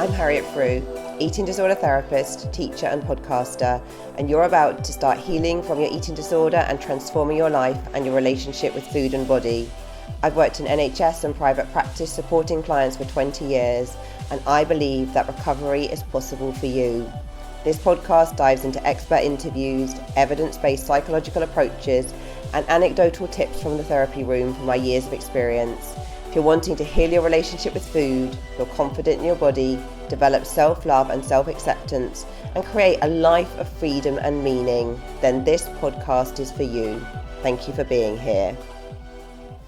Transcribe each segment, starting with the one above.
I'm Harriet Frew, eating disorder therapist, teacher and podcaster, and you're about to start healing from your eating disorder and transforming your life and your relationship with food and body. I've worked in NHS and private practice supporting clients for 20 years, and I believe that recovery is possible for you. This podcast dives into expert interviews, evidence-based psychological approaches, and anecdotal tips from the therapy room from my years of experience. If you're wanting to heal your relationship with food, feel confident in your body, develop self-love and self-acceptance, and create a life of freedom and meaning, then this podcast is for you. Thank you for being here.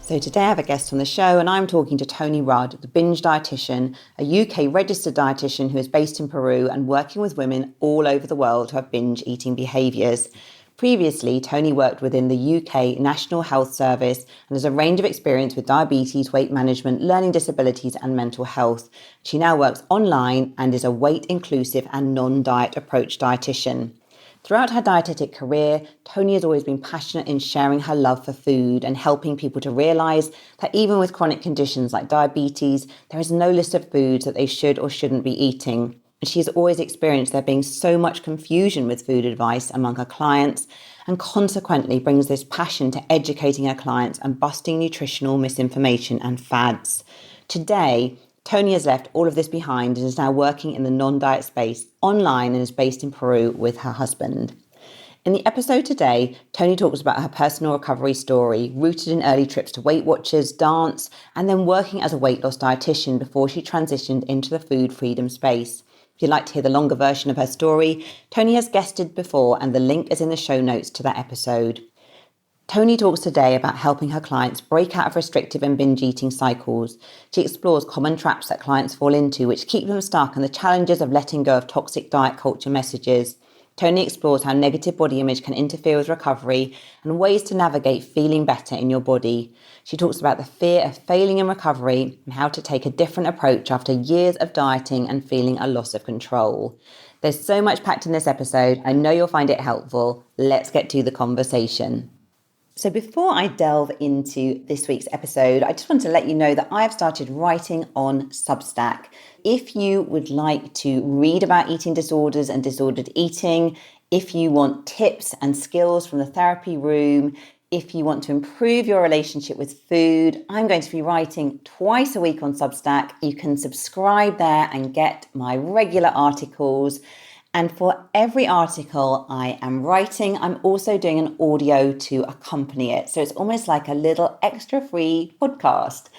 So today I have a guest on the show, and I'm talking to Toni Rudd, the Binge Dietitian, a UK Registered Dietitian who is based in Peru and working with women all over the world who have binge eating behaviours. Previously, Toni worked within the UK National Health Service and has a range of experience with diabetes, weight management, learning disabilities and mental health. She now works online and is a weight-inclusive and non-diet approach dietitian. Throughout her dietetic career, Toni has always been passionate in sharing her love for food and helping people to realise that even with chronic conditions like diabetes, there is no list of foods that they should or shouldn't be eating. And she has always experienced there being so much confusion with food advice among her clients, and consequently brings this passion to educating her clients and busting nutritional misinformation and fads. Today, Toni has left all of this behind and is now working in the non-diet space online and is based in Peru with her husband. In the episode today, Toni talks about her personal recovery story, rooted in early trips to Weight Watchers, dance, and then working as a weight loss dietitian before she transitioned into the food freedom space. If you'd like to hear the longer version of her story, Toni has guested before and the link is in the show notes to that episode. Toni talks today about helping her clients break out of restrictive and binge eating cycles. She explores common traps that clients fall into which keep them stuck and the challenges of letting go of toxic diet culture messages. Toni explores how negative body image can interfere with recovery and ways to navigate feeling better in your body. She talks about the fear of failing in recovery and how to take a different approach after years of dieting and feeling a loss of control. There's so much packed in this episode. I know you'll find it helpful. Let's get to the conversation. So before I delve into this week's episode, I just want to let you know that I've started writing on Substack. If you would like to read about eating disorders and disordered eating, if you want tips and skills from the therapy room, if you want to improve your relationship with food, I'm going to be writing twice a week on Substack. You can subscribe there and get my regular articles. And for every article I am writing, I'm also doing an audio to accompany it. So it's almost like a little extra free podcast.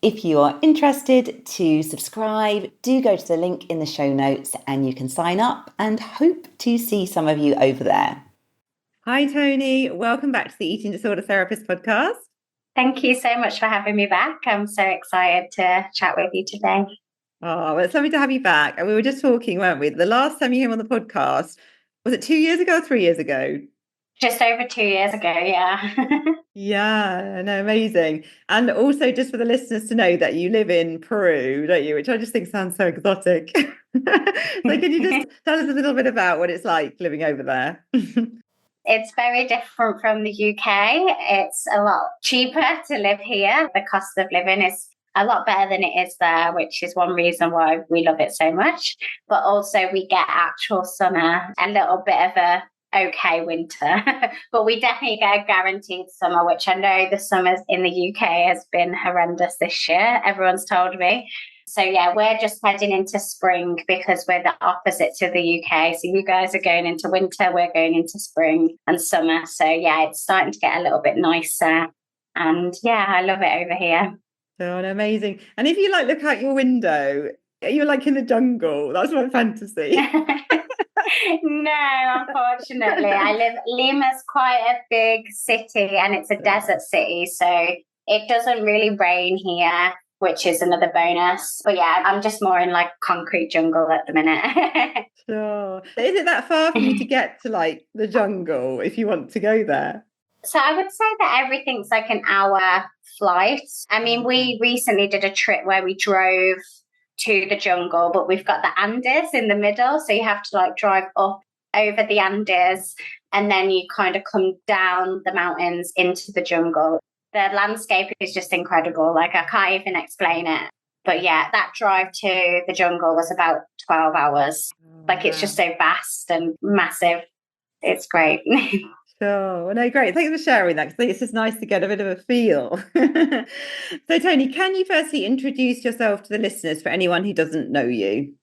If you are interested to subscribe, do go to the link in the show notes and you can sign up, and hope to see some of you over there. Hi, Toni. Welcome back to the Eating Disorder Therapist podcast. Thank you so much for having me back. I'm so excited to chat with you today. Oh, well, it's lovely to have you back. And we were just talking, weren't we? The last time you came on the podcast, was it 2 years ago or 3 years ago? Just over 2 years ago, yeah. Yeah, no, amazing. And also just for the listeners to know that you live in Peru, don't you? Which I just think sounds so exotic. So can you just tell us a little bit about what it's like living over there? It's very different from the UK. It's a lot cheaper to live here. The cost of living is a lot better than it is there, which is one reason why we love it so much. But also we get actual summer, a little bit of a okay winter, but we definitely get a guaranteed summer, which I know the summers in the UK has been horrendous this year. Everyone's told me. So yeah, we're just heading into spring because we're the opposite to the UK. So you guys are going into winter, we're going into spring and summer. So yeah, it's starting to get a little bit nicer. And yeah, I love it over here. Oh, amazing. And if you look out your window, you're in the jungle. That's my fantasy. No, unfortunately. Lima's quite a big city and it's a desert city. So it doesn't really rain here, which is another bonus. But yeah, I'm just more in concrete jungle at the minute. Sure. Is it that far for you to get to the jungle if you want to go there? So I would say that everything's an hour flight. I mean, we recently did a trip where we drove to the jungle, but we've got the Andes in the middle. So you have to drive up over the Andes and then you kind of come down the mountains into the jungle. The landscape is just incredible. I can't even explain it. But yeah, that drive to the jungle was about 12 hours. Like it's just so vast and massive. It's great. Sure. Well, no, great. Thanks for sharing that, because it's just nice to get a bit of a feel. So, Toni, can you firstly introduce yourself to the listeners for anyone who doesn't know you?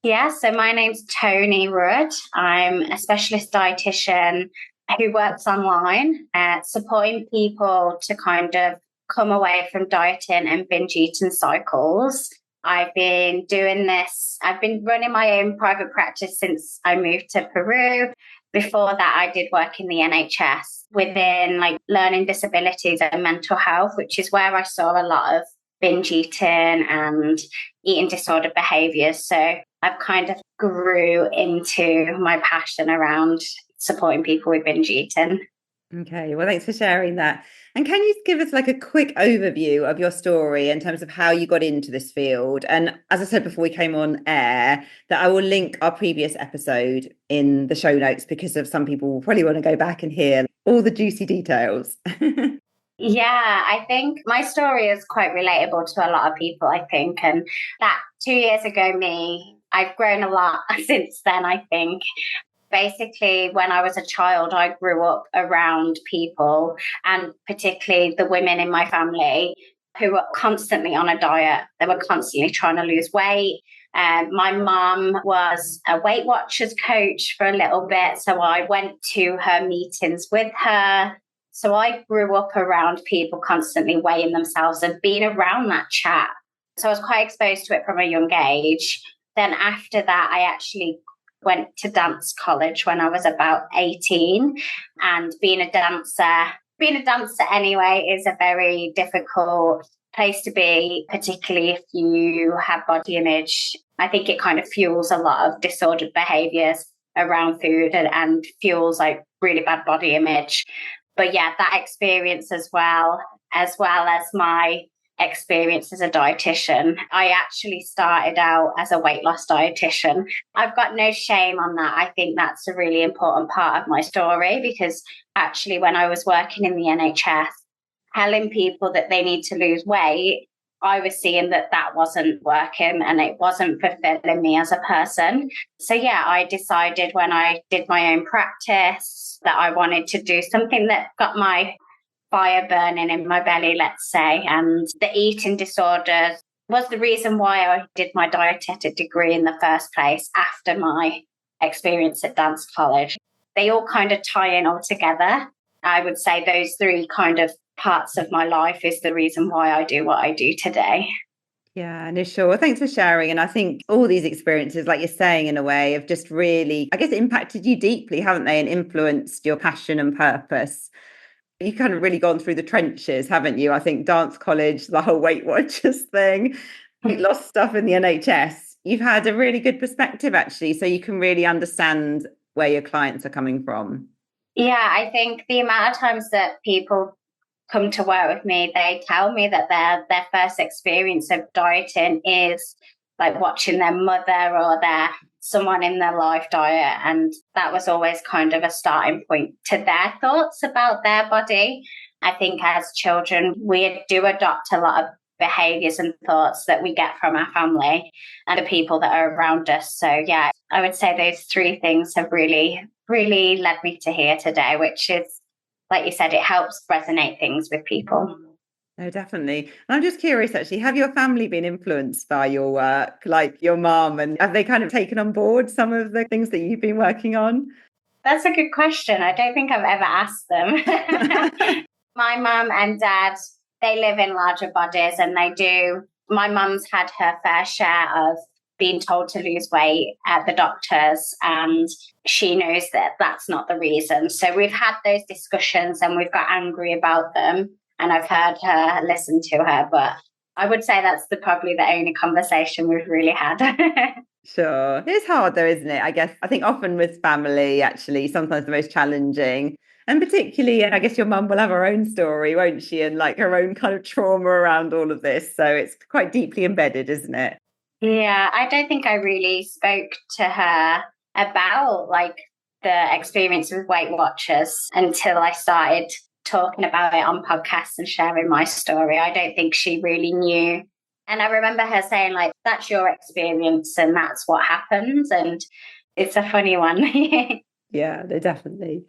Yeah, so my name's Toni Rudd. I'm a specialist dietitian who works online, supporting people to kind of come away from dieting and binge eating cycles. I've been doing this, I've been running my own private practice since I moved to Peru. Before that, I did work in the NHS within like learning disabilities and mental health, which is where I saw a lot of binge eating and eating disorder behaviours. So I've kind of grew into my passion around supporting people with binge eating. Okay, well, thanks for sharing that. And can you give us like a quick overview of your story in terms of how you got into this field? And as I said before we came on air, that I will link our previous episode in the show notes, because of some people will probably want to go back and hear all the juicy details. Yeah, I think my story is quite relatable to a lot of people, I think. And that 2 years ago, I've grown a lot since then, I think. Basically, when I was a child, I grew up around people, and particularly the women in my family, who were constantly on a diet. They were constantly trying to lose weight. My mum was a Weight Watchers coach for a little bit, so I went to her meetings with her. So I grew up around people constantly weighing themselves and being around that chat. So I was quite exposed to it from a young age. Then after that, I actually went to dance college when I was about 18, and being a dancer anyway is a very difficult place to be, particularly if you have body image. I think it kind of fuels a lot of disordered behaviors around food, and fuels like really bad body image. But yeah, that experience as well as my experience as a dietitian. I actually started out as a weight loss dietitian. I've got no shame on that. I think that's a really important part of my story, because actually when I was working in the NHS, telling people that they need to lose weight, I was seeing that that wasn't working and it wasn't fulfilling me as a person. So yeah, I decided when I did my own practice that I wanted to do something that got my fire burning in my belly, let's say. And the eating disorders was the reason why I did my dietetic degree in the first place after my experience at dance college. They all kind of tie in all together. I would say those three kind of parts of my life is the reason why I do what I do today. Yeah, no, sure. Well, thanks for sharing. And I think all these experiences, like you're saying, in a way, have just really, I guess, impacted you deeply, haven't they? And influenced your passion and purpose. You've kind of really gone through the trenches, haven't you? I think dance college, the whole Weight Watchers thing, weight loss stuff in the NHS. You've had a really good perspective, actually. So you can really understand where your clients are coming from. Yeah, I think the amount of times that people come to work with me, they tell me that their first experience of dieting is like watching their mother or their someone in their life diet. And that was always kind of a starting point to their thoughts about their body. I think as children, we do adopt a lot of behaviors and thoughts that we get from our family and the people that are around us. So yeah, I would say those three things have really, really led me to here today, which is, like you said, it helps resonate things with people. No, definitely. And I'm just curious, actually, have your family been influenced by your work, like your mum, and have they kind of taken on board some of the things that you've been working on? That's a good question. I don't think I've ever asked them. My mum and dad, they live in larger bodies, and they do. My mum's had her fair share of being told to lose weight at the doctors, and she knows that that's not the reason. So we've had those discussions and we've got angry about them, and I've heard her, listen to her, but I would say that's probably the only conversation we've really had. Sure. It's hard though, isn't it? I guess I think often with family, actually, sometimes the most challenging. And particularly, I guess your mum will have her own story, won't she? And like her own kind of trauma around all of this. So it's quite deeply embedded, isn't it? Yeah, I don't think I really spoke to her about like the experience with Weight Watchers until I started talking about it on podcasts and sharing my story. I don't think she really knew And I remember her saying, like, that's your experience and that's what happens. And it's a funny one. Yeah, no, definitely.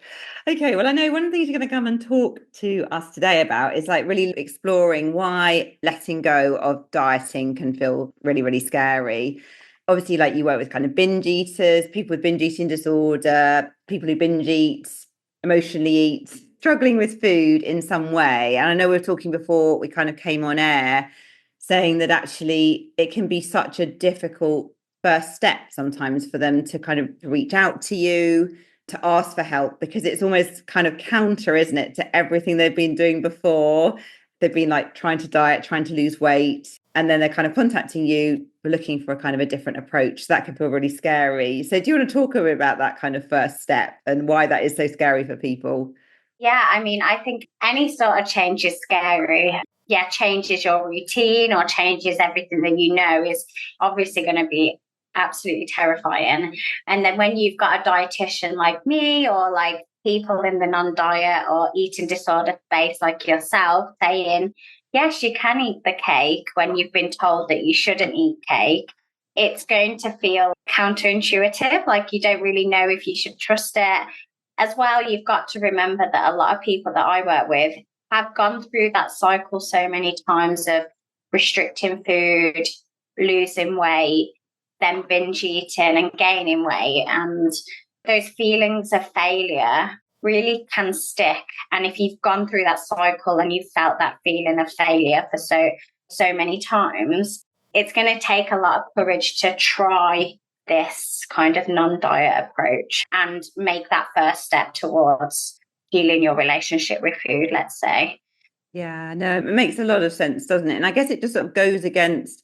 Okay, well, I know one of the things you're going to come and talk to us today about is like really exploring why letting go of dieting can feel really, really scary. Obviously, like you work with kind of binge eaters, people with binge eating disorder, people who binge eat, emotionally eat, struggling with food in some way. And I know we were talking before we kind of came on air saying that actually it can be such a difficult first step sometimes for them to kind of reach out to you, to ask for help, because it's almost kind of counter, isn't it, to everything they've been doing before. They've been like trying to diet, trying to lose weight, and then they're kind of contacting you looking for a kind of a different approach. So that can feel really scary. So do you want to talk a bit about that kind of first step and why that is so scary for people? Yeah, I mean, I think any sort of change is scary. Yeah, changes your routine or changes everything that you know is obviously going to be absolutely terrifying. And then when you've got a dietitian like me or like people in the non-diet or eating disorder space like yourself saying, yes, you can eat the cake when you've been told that you shouldn't eat cake, it's going to feel counterintuitive, like you don't really know if you should trust it. As well, you've got to remember that a lot of people that I work with have gone through that cycle so many times of restricting food, losing weight, then binge eating and gaining weight. And those feelings of failure really can stick. And if you've gone through that cycle and you've felt that feeling of failure for so many times, it's going to take a lot of courage to try this kind of non-diet approach and make that first step towards healing your relationship with food, let's say. Yeah, no, it makes a lot of sense, doesn't it? And I guess it just sort of goes against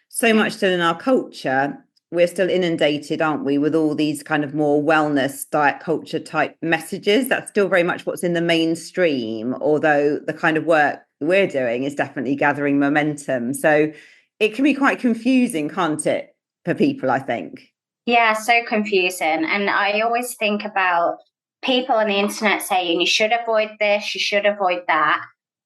so much still in our culture. We're still inundated, aren't we, with all these kind of more wellness diet culture type messages. That's still very much what's in the mainstream, although the kind of work we're doing is definitely gathering momentum. So it can be quite confusing, can't it, for people, I think. Yeah, so confusing. And I always think about people on the internet saying you should avoid this, you should avoid that.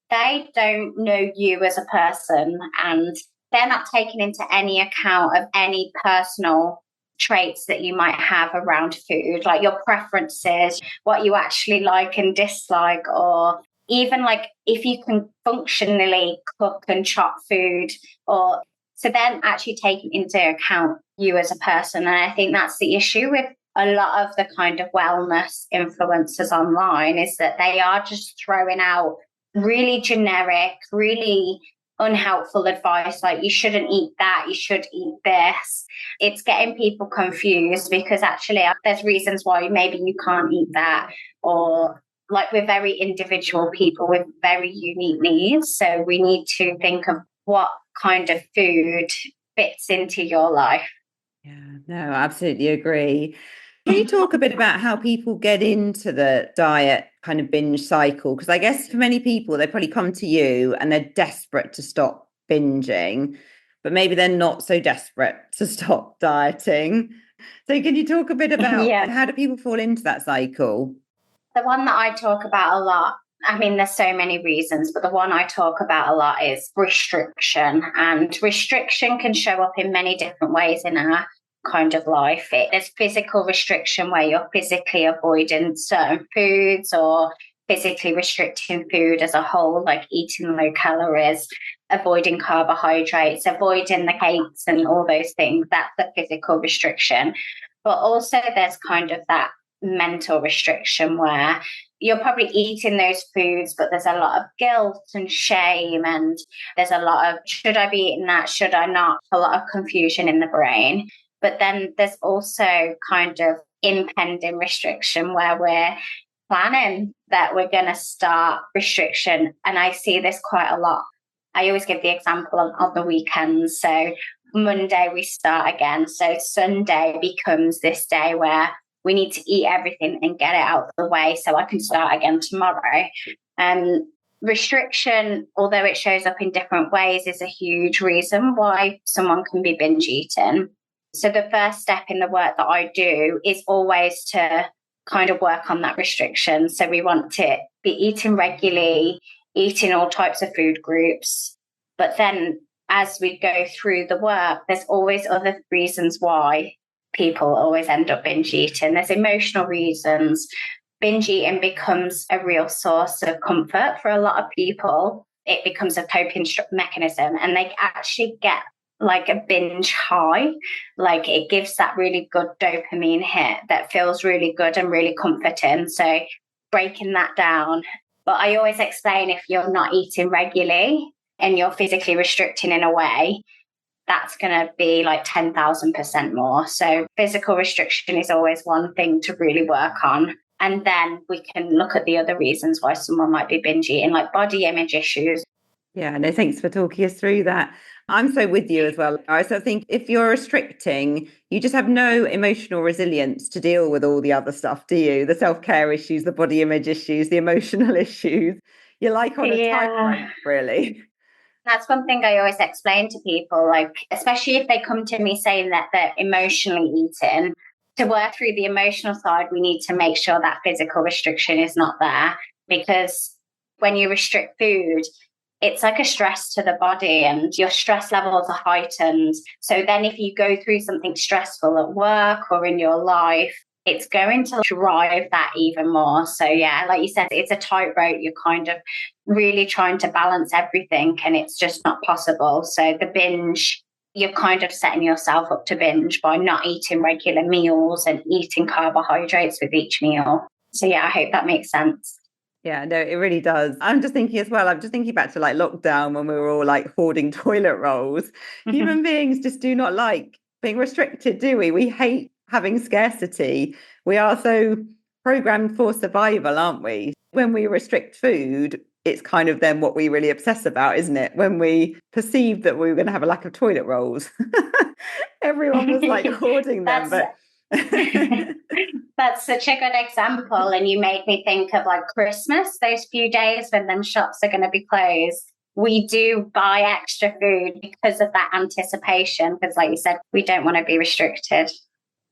They don't know you as a person and they're not taking into any account of any personal traits that you might have around food, like your preferences, what you actually like and dislike, or even like if you can functionally cook and chop food, or so then actually taking into account you as a person. And I think that's the issue with a lot of the kind of wellness influencers online is that they are just throwing out really generic, really unhelpful advice like you shouldn't eat that, you should eat this. It's getting people confused because actually there's reasons why maybe you can't eat that, or like we're very individual people with very unique needs. So we need to think of what kind of food fits into your life. Yeah, no, I absolutely agree. Can you talk a bit about how people get into the diet kind of binge cycle? Because I guess for many people, they probably come to you and they're desperate to stop binging, but maybe they're not so desperate to stop dieting. So can you talk a bit about Yeah. how do people fall into that cycle? The one that I talk about a lot, I mean, there's so many reasons, but the one I talk about a lot is restriction. And restriction can show up in many different ways in our kind of life. There's physical restriction where you're physically avoiding certain foods or physically restricting food as a whole, like eating low calories, avoiding carbohydrates, avoiding the cakes and all those things. That's the physical restriction. But also there's kind of that mental restriction where you're probably eating those foods, but there's a lot of guilt and shame, and there's a lot of should I be eating that? Should I not? A lot of confusion in the brain. But then there's also kind of impending restriction where we're planning that we're going to start restriction. And I see this quite a lot. I always give the example on the weekends. So Monday we start again. So Sunday becomes this day where we need to eat everything and get it out of the way so I can start again tomorrow. Restriction, although it shows up in different ways, is a huge reason why someone can be binge eating. So the first step in the work that I do is always to kind of work on that restriction. So we want to be eating regularly, eating all types of food groups. But then as we go through the work, there's always other reasons why people always end up binge eating. There's emotional reasons. Binge eating becomes a real source of comfort for a lot of people. It becomes a coping mechanism, and they actually get like a binge high. Like it gives that really good dopamine hit that feels really good and really comforting. So breaking that down. But I always explain, if you're not eating regularly and you're physically restricting in a way, that's going to be like 10,000% more. So physical restriction is always one thing to really work on. And then we can look at the other reasons why someone might be binge eating, like body image issues. Yeah, no, thanks for talking us through that. I'm so with you as well. I sort of think if you're restricting, you just have no emotional resilience to deal with all the other stuff, do you? The self-care issues, the body image issues, the emotional issues. You're like on a tightrope, really. That's one thing I always explain to people, like, especially if they come to me saying that they're emotionally eating. To work through the emotional side, we need to make sure that physical restriction is not there, because when you restrict food, it's like a stress to the body and your stress levels are heightened. So then if you go through something stressful at work or in your life, it's going to drive that even more. So yeah, like you said, it's a tightrope. You're kind of really trying to balance everything and it's just not possible. So the binge, you're kind of setting yourself up to binge by not eating regular meals and eating carbohydrates with each meal. So yeah, I hope that makes sense. Yeah, no, it really does. I'm just thinking as well, I'm just thinking back to like lockdown when we were all like hoarding toilet rolls. Human beings just do not like being restricted, do we? We hate having scarcity. We are so programmed for survival, aren't we? When we restrict food, it's kind of then what we really obsess about, isn't it? When we perceived that we were going to have a lack of toilet rolls, everyone was like hoarding them. But That's such a good example. And you made me think of like Christmas, those few days when them shops are going to be closed. We do buy extra food because of that anticipation. Because like you said, we don't want to be restricted.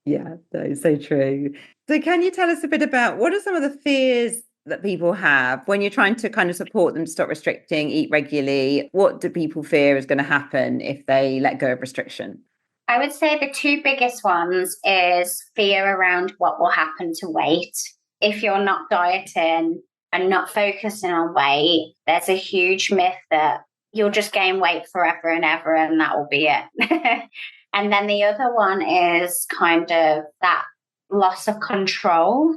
Yeah, that is so true. So can you tell us a bit about what are some of the fears that people have when you're trying to kind of support them to stop restricting, eat regularly? What do people fear is going to happen if they let go of restriction? I would say the two biggest ones is fear around what will happen to weight. If you're not dieting and not focusing on weight, there's a huge myth that you'll just gain weight forever and ever and that will be it. And then the other one is kind of that loss of control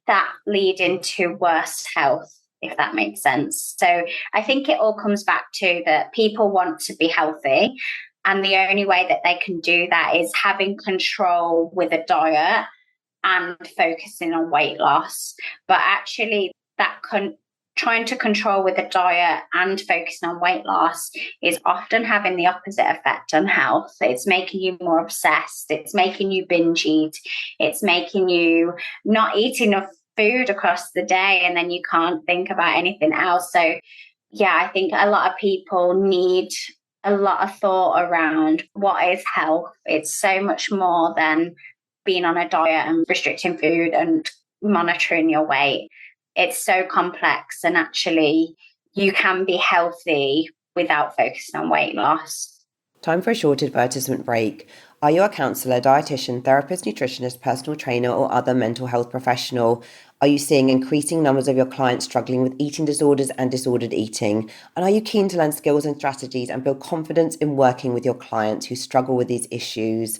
that lead into worse health, if that makes sense. So I think it all comes back to that people want to be healthy. And the only way that they can do that is having control with a diet and focusing on weight loss. But actually, that trying to control with a diet and focusing on weight loss is often having the opposite effect on health. It's making you more obsessed. It's making you binge eat. It's making you not eat enough food across the day and then you can't think about anything else. So yeah, I think a lot of people need a lot of thought around what is health. It's so much more than being on a diet and restricting food and monitoring your weight. It's so complex, and actually you can be healthy without focusing on weight loss. Time for a short advertisement break. Are you a counsellor, dietitian, therapist, nutritionist, personal trainer, or other mental health professional? Are you seeing increasing numbers of your clients struggling with eating disorders and disordered eating? And are you keen to learn skills and strategies and build confidence in working with your clients who struggle with these issues?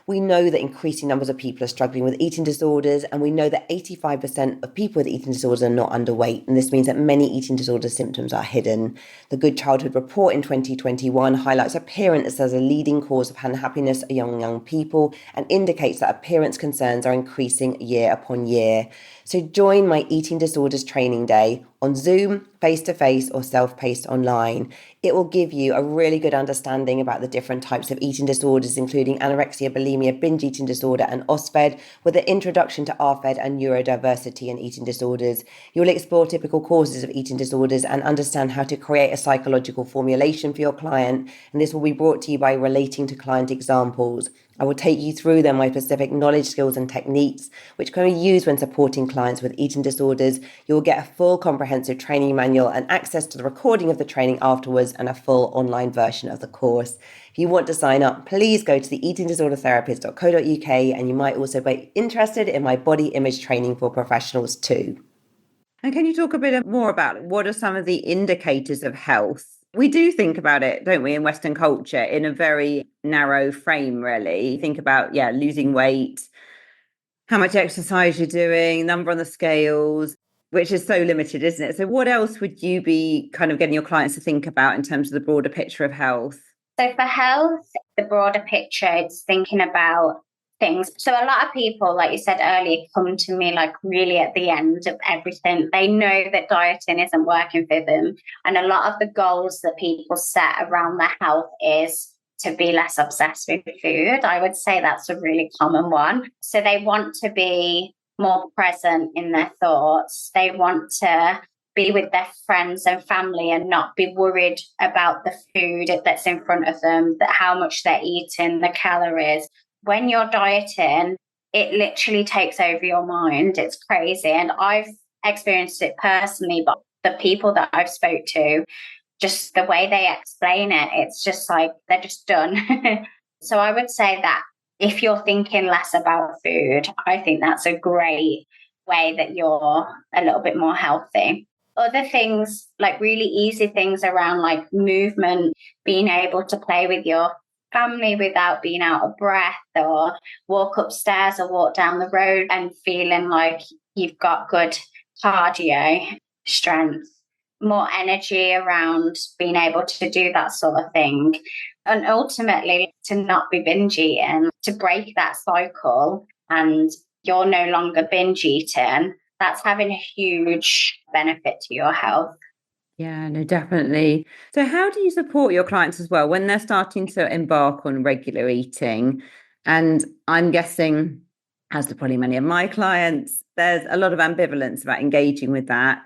We know that increasing numbers of people are struggling with eating disorders, and we know that 85% of people with eating disorders are not underweight, and this means that many eating disorder symptoms are hidden. The Good Childhood Report in 2021 highlights appearance as a leading cause of unhappiness among young people and indicates that appearance concerns are increasing year upon year. So join my Eating Disorders Training Day on Zoom, face-to-face, or self-paced online. It will give you a really good understanding about the different types of eating disorders, including anorexia, bulimia, binge eating disorder, and OSFED, with an introduction to RFED and neurodiversity in eating disorders. You'll explore typical causes of eating disorders and understand how to create a psychological formulation for your client, and this will be brought to you by relating to client examples. I will take you through then my specific knowledge, skills and techniques, which can be used when supporting clients with eating disorders. You will get a full comprehensive training manual and access to the recording of the training afterwards and a full online version of the course. If you want to sign up, please go to the eatingdisordertherapist.co.uk, and you might also be interested in my body image training for professionals too. And can you talk a bit more about what are some of the indicators of health? We do think about it, don't we, in Western culture in a very narrow frame, really. Think about, losing weight, how much exercise you're doing, number on the scales, which is so limited, isn't it? So what else would you be kind of getting your clients to think about in terms of the broader picture of health? So for health, the broader picture, it's thinking about things. So a lot of people, like you said earlier, come to me like really at the end of everything. They know that dieting isn't working for them. And a lot of the goals that people set around their health is to be less obsessed with food. I would say that's a really common one. So they want to be more present in their thoughts. They want to be with their friends and family and not be worried about the food that's in front of them, that how much they're eating, the calories. When you're dieting, it literally takes over your mind. It's crazy. And I've experienced it personally, but the people that I've spoke to, just the way they explain it, it's just like they're just done. So I would say that if you're thinking less about food, I think that's a great way that you're a little bit more healthy. Other things, like really easy things around like movement, being able to play with your family without being out of breath, or walk upstairs or walk down the road and feeling like you've got good cardio, strength, more energy around being able to do that sort of thing. And ultimately to not be binge eating, to break that cycle and you're no longer binge eating, that's having a huge benefit to your health. Yeah, no, definitely. So how do you support your clients as well when they're starting to embark on regular eating? And I'm guessing, as do probably many of my clients, there's a lot of ambivalence about engaging with that.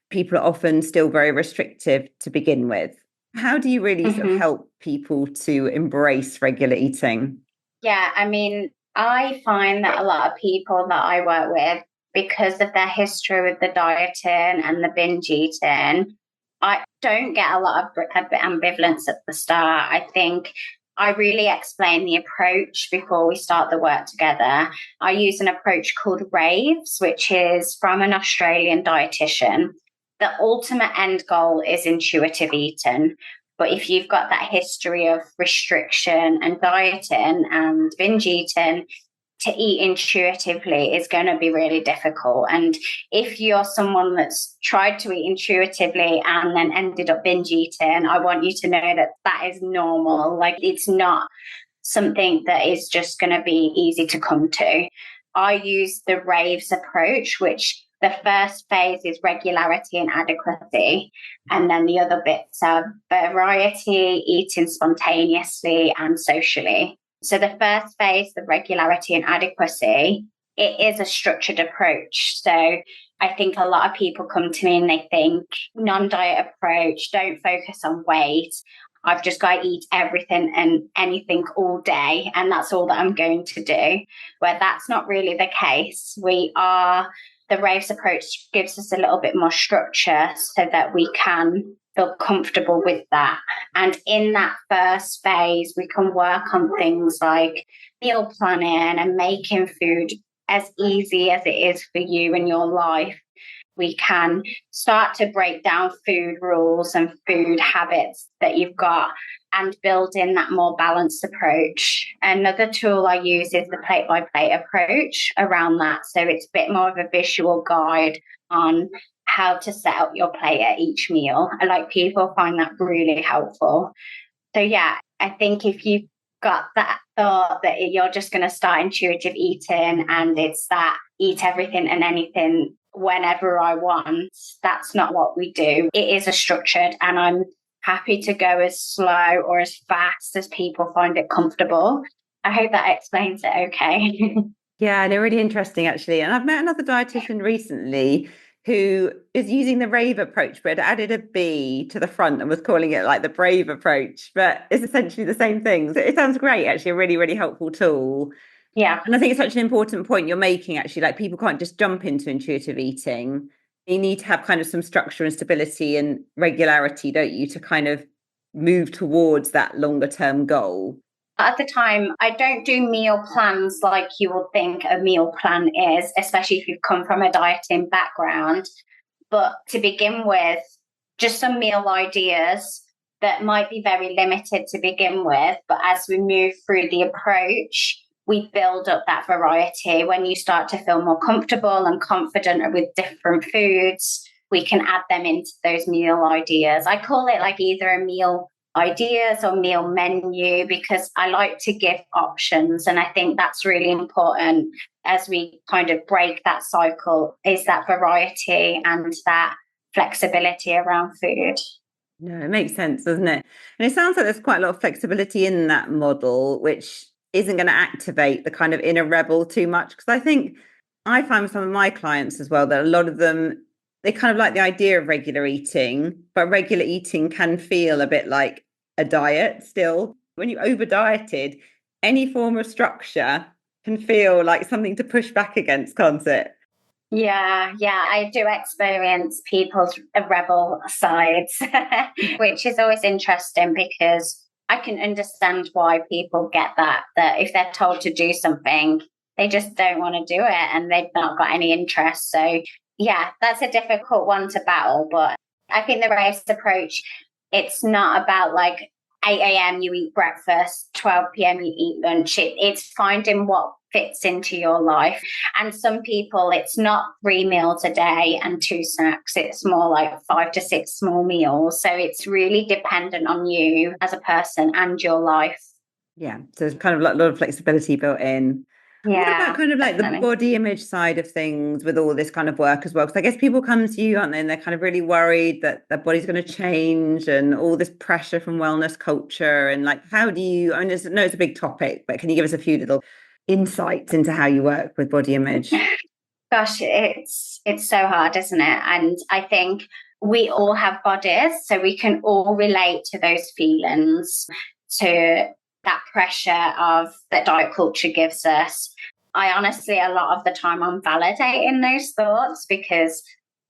People are often still very restrictive to begin with. How do you really sort of help people to embrace regular eating? Yeah, I mean, I find that a lot of people that I work with, because of their history with the dieting and the binge eating, I don't get a lot of ambivalence at the start. I think I really explain the approach before we start the work together. I use an approach called RAVES, which is from an Australian dietitian. The ultimate end goal is intuitive eating. But if you've got that history of restriction and dieting and binge eating, to eat intuitively is going to be really difficult. And if you're someone that's tried to eat intuitively and then ended up binge eating, I want you to know that that is normal. Like, it's not something that is just going to be easy to come to. I use the RAVES approach, which the first phase is regularity and adequacy. And then the other bits are variety, eating spontaneously and socially. So the first phase, the regularity and adequacy, it is a structured approach. So I think a lot of people come to me and they think non-diet approach, don't focus on weight. I've just got to eat everything and anything all day, and that's all that I'm going to do. Where that's not really the case. The RAVES approach gives us a little bit more structure so that we can feel comfortable with that. And in that first phase, we can work on things like meal planning and making food as easy as it is for you in your life. We can start to break down food rules and food habits that you've got and build in that more balanced approach. Another tool I use is the plate by plate approach around that. So it's a bit more of a visual guide on how to set up your plate at each meal. I like people find that really helpful. So yeah, I think if you've got that thought that you're just going to start intuitive eating and it's that eat everything and anything whenever I want, that's not what we do. It is a structured, and I'm happy to go as slow or as fast as people find it comfortable. I hope that explains it okay. Yeah, they're really interesting actually. And I've met another dietitian recently who is using the rave approach, but added a B to the front and was calling it like the brave approach. But it's essentially the same thing. So it sounds great, actually, a really, really helpful tool. Yeah. And I think it's such an important point you're making, actually. Like, people can't just jump into intuitive eating. You need to have kind of some structure and stability and regularity, don't you, to kind of move towards that longer term goal. At the time, I don't do meal plans like you would think a meal plan is, especially if you've come from a dieting background. But to begin with, just some meal ideas that might be very limited to begin with. But as we move through the approach, we build up that variety. When you start to feel more comfortable and confident with different foods, we can add them into those meal ideas. I call it like either a meal ideas or meal menu because I like to give options. And I think that's really important as we kind of break that cycle, is that variety and that flexibility around food. No, it makes sense, doesn't it? And it sounds like there's quite a lot of flexibility in that model, which isn't going to activate the kind of inner rebel too much. Because I think I find with some of my clients as well that a lot of them, they kind of like the idea of regular eating, but regular eating can feel a bit like a diet still. When you over dieted, any form of structure can feel like something to push back against, can't it? Yeah, I do experience people's rebel sides, which is always interesting because I can understand why people get that if they're told to do something, they just don't want to do it and they've not got any interest. So yeah, that's a difficult one to battle. But I think the race approach, it's not about like 8 a.m. you eat breakfast, 12 p.m. you eat lunch. It's finding what fits into your life. And some people, it's not 3 meals a day and 2 snacks. It's more like 5 to 6 small meals. So it's really dependent on you as a person and your life. Yeah. So there's kind of like a lot of flexibility built in. What Yeah, about kind of like definitely. the body image side of things with all this kind of work as well? Because I guess people come to you, aren't they? And they're kind of really worried that their body's going to change and all this pressure from wellness culture. And like, how do you, I mean, it's a big topic, but can you give us a few little insights into how you work with body image? Gosh, it's so hard, isn't it? And I think we all have bodies, so we can all relate to those feelings, to that pressure of that diet culture gives us. I honestly, a lot of the time, I'm validating those thoughts because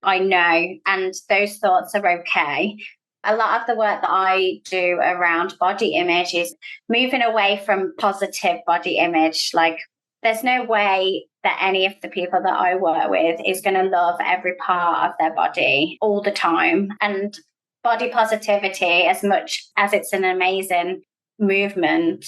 I know, and those thoughts are okay. A lot of the work that I do around body image is moving away from positive body image. Like, there's no way that any of the people that I work with is going to love every part of their body all the time. And body positivity, as much as it's an amazing movement,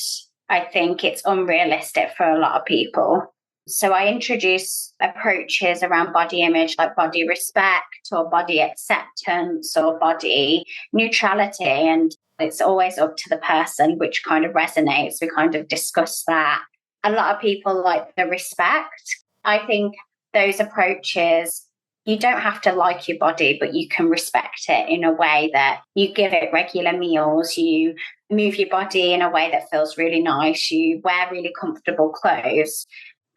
I think it's unrealistic for a lot of people. So I introduce approaches around body image like body respect or body acceptance or body neutrality. And it's always up to the person which kind of resonates. We kind of discuss that. A lot of people like the respect. I think those approaches, you don't have to like your body, but you can respect it in a way that you give it regular meals, you move your body in a way that feels really nice, you wear really comfortable clothes.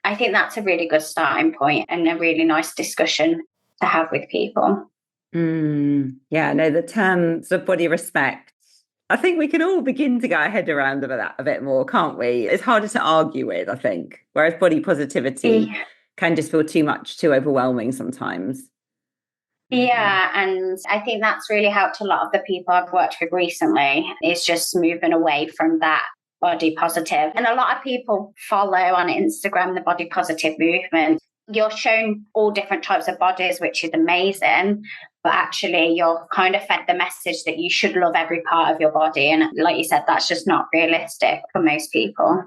I think that's a really good starting point and a really nice discussion to have with people. Yeah, no, the terms of body respect. I think we can all begin to get our head around that a bit more, can't we? It's harder to argue with, I think. Whereas body positivity can just feel too overwhelming sometimes. Yeah, and I think that's really helped a lot of the people I've worked with recently, is just moving away from that body positive. And a lot of people follow on Instagram the body positive movement. You're shown all different types of bodies, which is amazing. But actually, you're kind of fed the message that you should love every part of your body. And like you said, that's just not realistic for most people.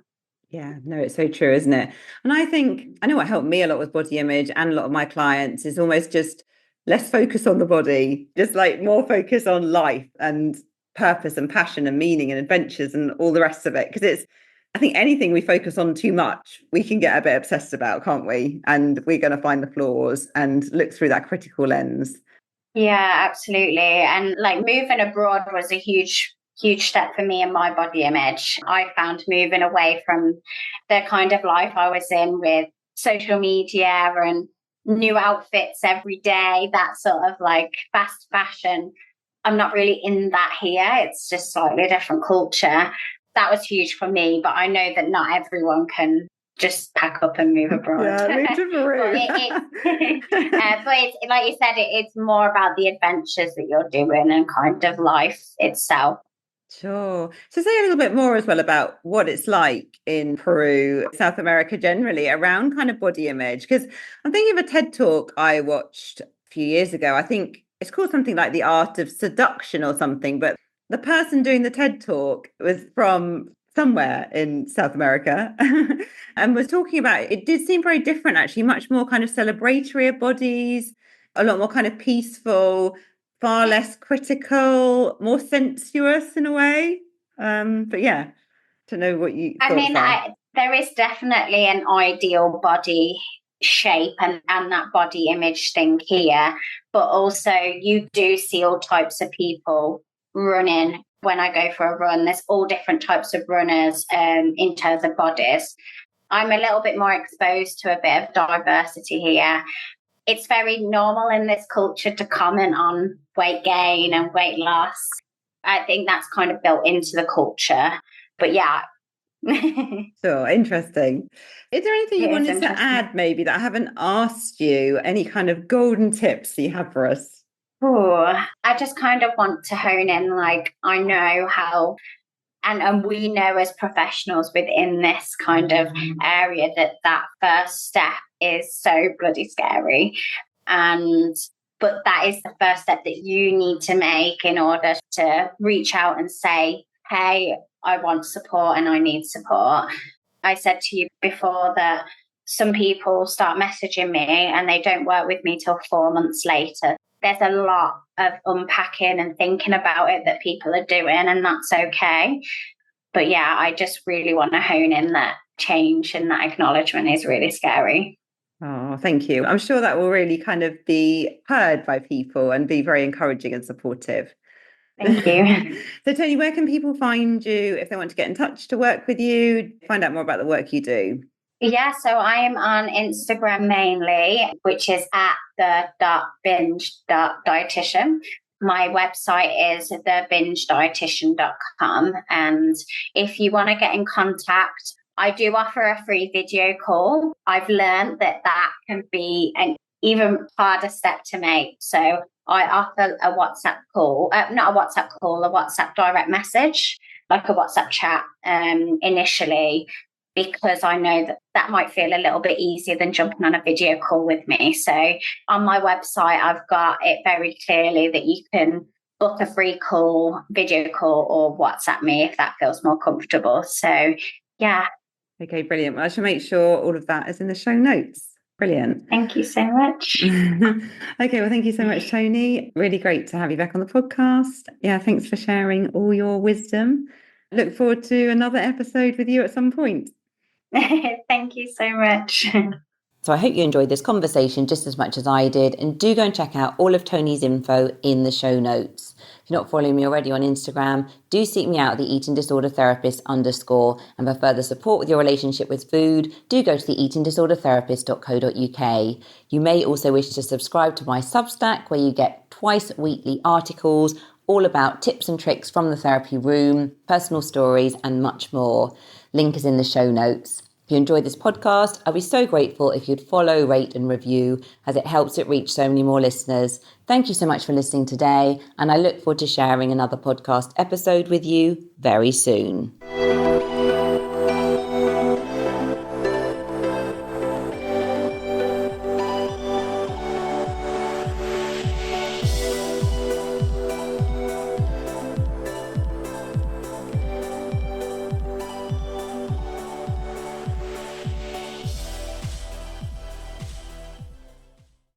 Yeah, no, it's so true, isn't it? And I think, I know what helped me a lot with body image and a lot of my clients is almost just less focus on the body, just like more focus on life and purpose and passion and meaning and adventures and all the rest of it. Because I think anything we focus on too much, we can get a bit obsessed about, can't we? And we're going to find the flaws and look through that critical lens. Yeah, absolutely. And like moving abroad was a huge step for me in my body image. I found moving away from the kind of life I was in with social media and new outfits every day, that sort of like fast fashion. I'm not really in that here. It's just slightly different culture. That was huge for me, but I know that not everyone can just pack up and move abroad. Yeah, move to Peru. But it's like you said, it's more about the adventures that you're doing and kind of life itself. Sure. So say a little bit more as well about what it's like in Peru, South America generally, around kind of body image. Because I'm thinking of a TED talk I watched a few years ago. I think it's called something like The Art of Seduction or something, but the person doing the TED talk was from somewhere in South America and was talking about it. Did seem very different, actually, much more kind of celebratory of bodies, a lot more kind of peaceful, far less critical, more sensuous in a way. But yeah, to know what you thoughts are. There is definitely an ideal body shape and that body image thing here, but also you do see all types of people running. When I go for a run, there's all different types of runners in terms of bodies. I'm a little bit more exposed to a bit of diversity here. It's very normal in this culture to comment on weight gain and weight loss. I think that's kind of built into the culture. But yeah. Sure, interesting. Is there anything you wanted to add maybe that I haven't asked you? Any kind of golden tips you have for us? Oh, I just kind of want to hone in, like, I know how, and we know as professionals within this kind of area that first step is so bloody scary. But that is the first step that you need to make in order to reach out and say, hey, I want support and I need support. I said to you before that some people start messaging me and they don't work with me till 4 months later. There's a lot of unpacking and thinking about it that people are doing, and that's okay. But yeah, I just really want to hone in that change, and that acknowledgement is really scary. Oh, thank you. I'm sure that will really kind of be heard by people and be very encouraging and supportive. Thank you. So, Toni, where can people find you if they want to get in touch to work with you, find out more about the work you do? Yeah, so I am on Instagram mainly, which is at the.binge.dietitian. My website is thebingedietitian.com. And if you want to get in contact, I do offer a free video call. I've learned that can be an even harder step to make. So I offer a WhatsApp call, not a WhatsApp call, a WhatsApp direct message, like a WhatsApp chat initially, because I know that might feel a little bit easier than jumping on a video call with me. So on my website, I've got it very clearly that you can book a free call, video call, or WhatsApp me if that feels more comfortable. So yeah. Okay, brilliant. Well, I shall make sure all of that is in the show notes. Brilliant. Thank you so much. Okay, well, thank you so much, Toni. Really great to have you back on the podcast. Yeah, thanks for sharing all your wisdom. Look forward to another episode with you at some point. Thank you so much. So I hope you enjoyed this conversation just as much as I did, and do go and check out all of Toni's info in the show notes. If you're not following me already on Instagram, do seek me out at the Eating Disorder Therapist _. And for further support with your relationship with food, do go to the eatingdisordertherapist.co.uk. You may also wish to subscribe to my Substack, where you get twice weekly articles all about tips and tricks from the therapy room, personal stories, and much more. Link is in the show notes. If you enjoyed this podcast, I'd be so grateful if you'd follow, rate and review, as it helps it reach so many more listeners. Thank you so much for listening today, and I look forward to sharing another podcast episode with you very soon.